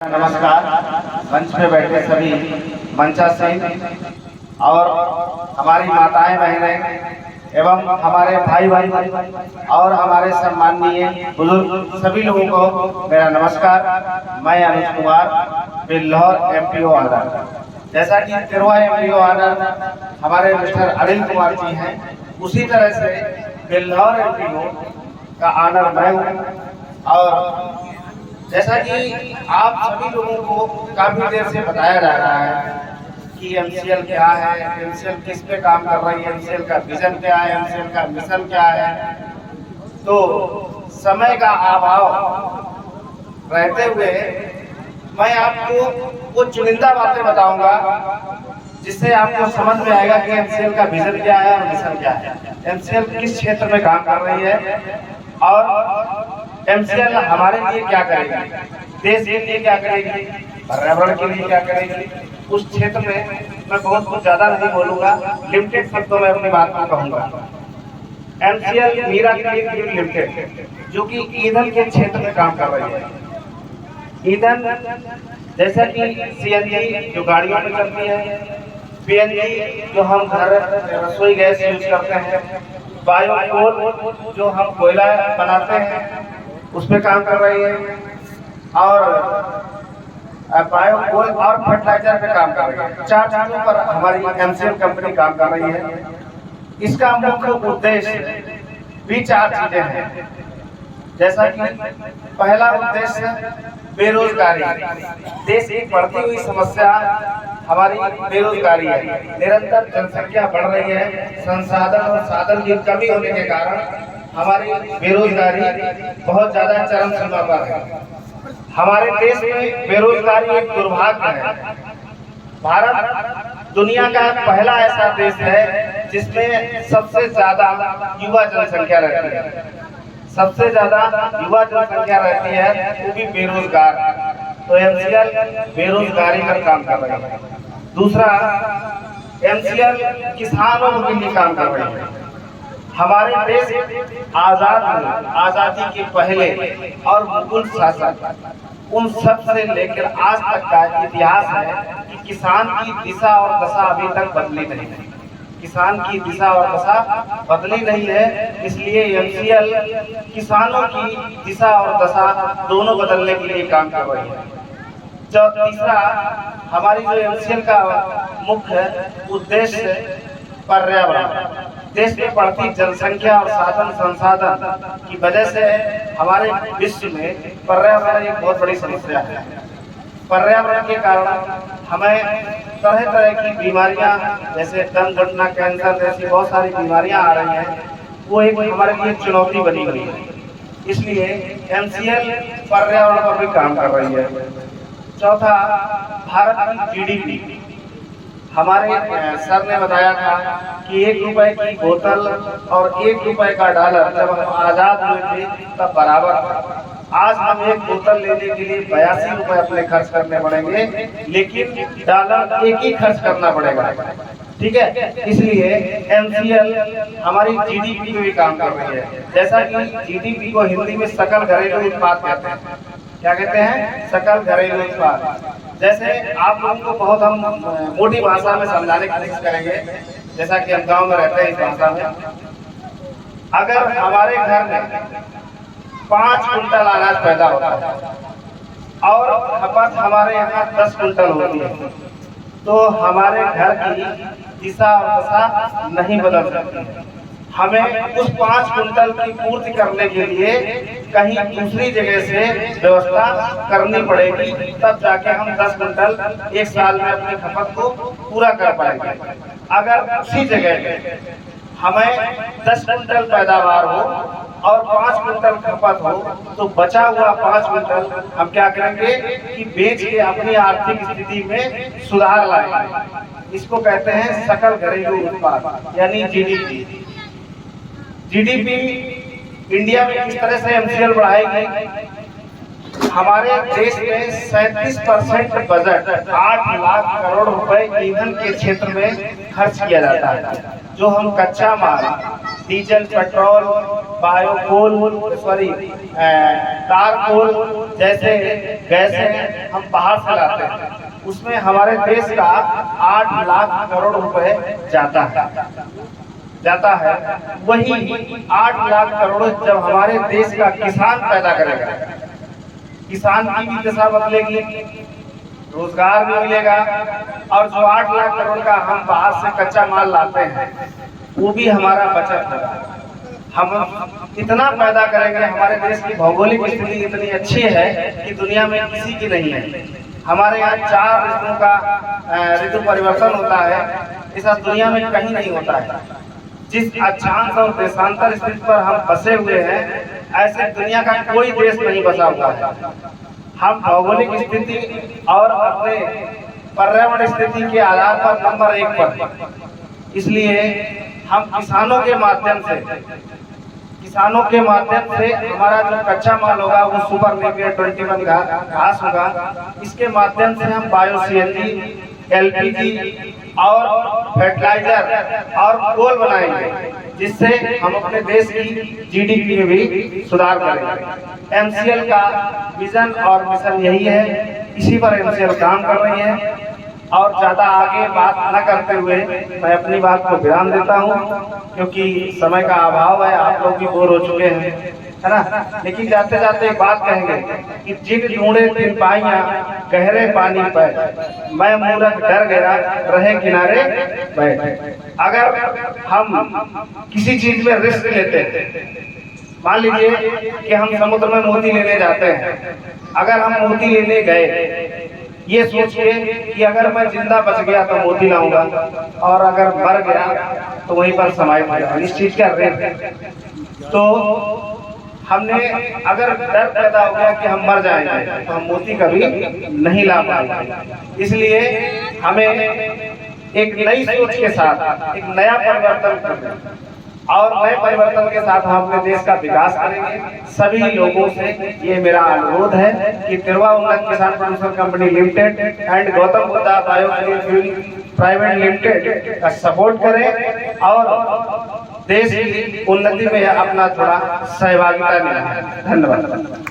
नमस्कार। मंच पे बैठे सभी मंचासीन और हमारी माताएं बहनें एवं हमारे भाई और हमारे सम्माननीय बुजुर्ग सभी लोगों को मेरा नमस्कार। मैं अनुज कुमार बिल्लौर एमपीओ ऑनर। जैसा कि तिरवा एमपीओ ऑनर हमारे मिस्टर अनिल कुमार जी हैं, उसी तरह से बिल्लौर एमपीओ का ऑनर मैं हूँ। और जैसा कि आप सभी लोगों को काफी देर से बताया जा रहा है कि एमसीएल क्या है, एमसीएल किस पे काम कर रही है, एमसीएल का विजन क्या है, एमसीएल का मिशन क्या है, तो समय का अभाव रहते हुए मैं आपको वो चुनिंदा बातें बताऊंगा जिससे आपको समझ में आएगा कि एमसीएल का विजन क्या है और मिशन क्या है, एमसीएल किस क्षेत्र में काम कर रही है और एमसीएल हमारे लिए क्या करेगी, देश के लिए क्या करेगी, पर्यावरण के लिए क्या करेगी। उस क्षेत्र में मैं बहुत कुछ ज्यादा नहीं बोलूंगा, लिमिटेड शब्दों में अपनी बात को कहूंगा। एमसीएल मीराक्लिक ग्रिड लिमिटेड जो कि ईंधन के क्षेत्र में काम कर रही है। ईंधन जैसा कि सीएनजी जो गाड़ियों में चलती है, पीएनजी जो हम घर रसोई गैस यूज करते हैं, बायोकोल जो हम कोयला बनाते हैं उस पे काम कर रही है, और बायोकोल और फर्टिलाइजर पे काम कर रही है। 4 चीजों पर हमारी एमसीएल कंपनी काम कर रही है। इसका मुख्य उद्देश्य भी 4 चीजें हैं। जैसा कि पहला उद्देश्य बेरोजगारी, देश की बढ़ती हुई समस्या हमारी बेरोजगारी है। निरंतर जनसंख्या बढ़ रही है, संसाधन और साधन की कमी होने के कारण हमारी बेरोजगारी बहुत ज्यादा चरम सीमा पर है। हमारे देश में बेरोजगारी एक दुर्भाग्य है। भारत दुनिया का पहला ऐसा देश है जिसमें सबसे ज्यादा युवा जनसंख्या रहती है, सबसे ज्यादा युवा जनसंख्या रहती है, वो भी बेरोजगार। तो एमसीएल बेरोजगारी पर काम कर रही है। दूसरा, एमसीएल किसानों के लिए काम कर रही है। हमारे देश आजादी के पहले और मुगल शासक उन सब से लेकर आज तक का इतिहास है कि किसान की दिशा और दशा अभी तक बदली नहीं है। किसान की दिशा और दशा बदली नहीं है, इसलिए एमसीएल किसानों की दिशा और दशा दोनों बदलने के लिए काम कर रही है। तीसरा, हमारी जो एमसीएल का मुख्य उद्देश्य पर्यावरण, देश में बढ़ती जनसंख्या और साधन संसाधन की वजह से हमारे विश्व में पर्यावरण एक बहुत बड़ी समस्या है। पर्यावरण के कारण हमें तरह तरह की बीमारियां जैसे दम घुटना, कैंसर जैसी बहुत सारी बीमारियां आ रही हैं, वो एक हमारे लिए चुनौती बनी हुई है। इसलिए एमसीएल पर्यावरण पर भी काम कर रही है। चौथा, भारत की जीडीपी, हमारे सर ने बताया था कि 1 रुपए की बोतल और 1 रुपए का डॉलर जब हम आजाद हुए थे तब बराबर था। आज हम एक बोतल लेने के लिए 82 रुपए अपने खर्च करने पड़ेंगे, लेकिन डॉलर एक ही खर्च करना पड़ेगा। ठीक है, इसलिए एमसीएल हमारी जीडीपी पे भी काम कर रही है। जैसा कि जीडीपी को हिंदी में सकल घरेलू उत्पाद कहते हैं। क्या कहते हैं? सकल घरेलू उत्पाद। जैसे आप लोगों को बहुत हम मोटी भाषा में समझाने की कोशिश करेंगे, जैसा कि हम गांव में रहते हैं इस भाषा में। अगर हमारे घर में 5 कुंटल अनाज पैदा होता है और खपत हमारे यहाँ 10 कुंटल होती है, तो हमारे घर की दिशा और दशा नहीं बदल सकती। हमें उस 5 कुंटल की पूर्ति करने के लिए कहीं दूसरी जगह से व्यवस्था करनी पड़ेगी, तब जाके हम 10 कुंटल एक साल में अपनी खपत को पूरा कर पाएंगे। अगर उसी जगह हमें 10 कुंटल पैदावार हो और 5 कुंटल खपत हो, तो बचा हुआ 5 कुंटल हम क्या करेंगे कि बेच के अपनी आर्थिक स्थिति में सुधार लाएंगे। इसको कहते हैं सकल घरेलू उत्पाद यानी जीडीपी। जीडीपी इंडिया में किस तरह से एमसीएल बढ़ाएगी? हमारे देश में 37% बजट 8 लाख करोड़ रुपए ईंधन के क्षेत्र में खर्च किया जाता है। जो हम कच्चा माल डीजल, पेट्रोल, बायोकोल, तारकोल जैसे गैसें हम बाहर से लाते हैं, उसमें हमारे देश का 8 लाख करोड़ रुपए जाता है। वही 8 लाख करोड़ जब हमारे देश का किसान पैदा करेगा, किसान की भी दशा बदलेगी, रोजगार भी मिलेगा, और जो 8 लाख करोड़ का हम बाहर से कच्चा माल लाते हैं वो भी हमारा बचत होगा। हम इतना पैदा करेंगे, हमारे देश की भौगोलिक स्थिति इतनी अच्छी है कि दुनिया में किसी की नहीं है। हमारे यहाँ 4 ऋतुओं का ऋतु परिवर्तन होता है, ऐसा दुनिया में कहीं नहीं होता है। जिस अक्षांश और देशांतर स्थिति पर हम बसे हुए हैं, ऐसे दुनिया का कोई देश नहीं बसा हुआ है। हम भौगोलिक स्थिति और अपने पर्यावरण स्थिति के आधार पर नंबर 1 पर, इसलिए हम किसानों के माध्यम से हमारा जो कच्चा माल होगा वो सुपर नेपियर 21 घास होगा। इसके माध्यम से हम बायो CNG, LPG और फर्टिलाइजर और कोल बनाएंगे, जिससे हम अपने देश की GDP में भी सुधार करेंगे। MCL का विजन और मिशन यही है, इसी पर MCL काम कर रही है। और ज्यादा आगे बात न करते हुए मैं अपनी बात को विराम देता हूँ, क्योंकि समय का अभाव है, आप लोग भी बोर हो चुके हैं, है ना। लेकिन जाते जाते एक बात कहेंगे कि जिन ढूंढे तिन पाइयां गहरे पानी पर, मैं मूर्ख डर गया रहे किनारे बैठ। अगर हम किसी चीज में रिस्क लेते हैं, मान लीजिए कि हम समुद्र में मोती लेने जाते हैं, अगर हम मोती लेने गए ये सोच के कि अगर मैं जिंदा बच गया तो मोती लाऊंगा, और अगर मर गया तो वहीं पर समाप्त हो जाएगा, इस चीज का रेट। तो हमने अगर डर पैदा हो गया कि हम मर जाएंगे तो हम मोती कभी नहीं ला पाएंगे। इसलिए हमें एक नई सोच के साथ एक नया परिवर्तन करना, और नए परिवर्तन के साथ हम अपने देश का विकास करेंगे। सभी लोगों से ये मेरा अनुरोध है कि तिरवा उन्नत किसान producer company limited and Gautam Buddha biofuel private limited का सपोर्ट करें और देश की उन्नति में अपना थोड़ा सहभागिता मिला। धन्यवाद।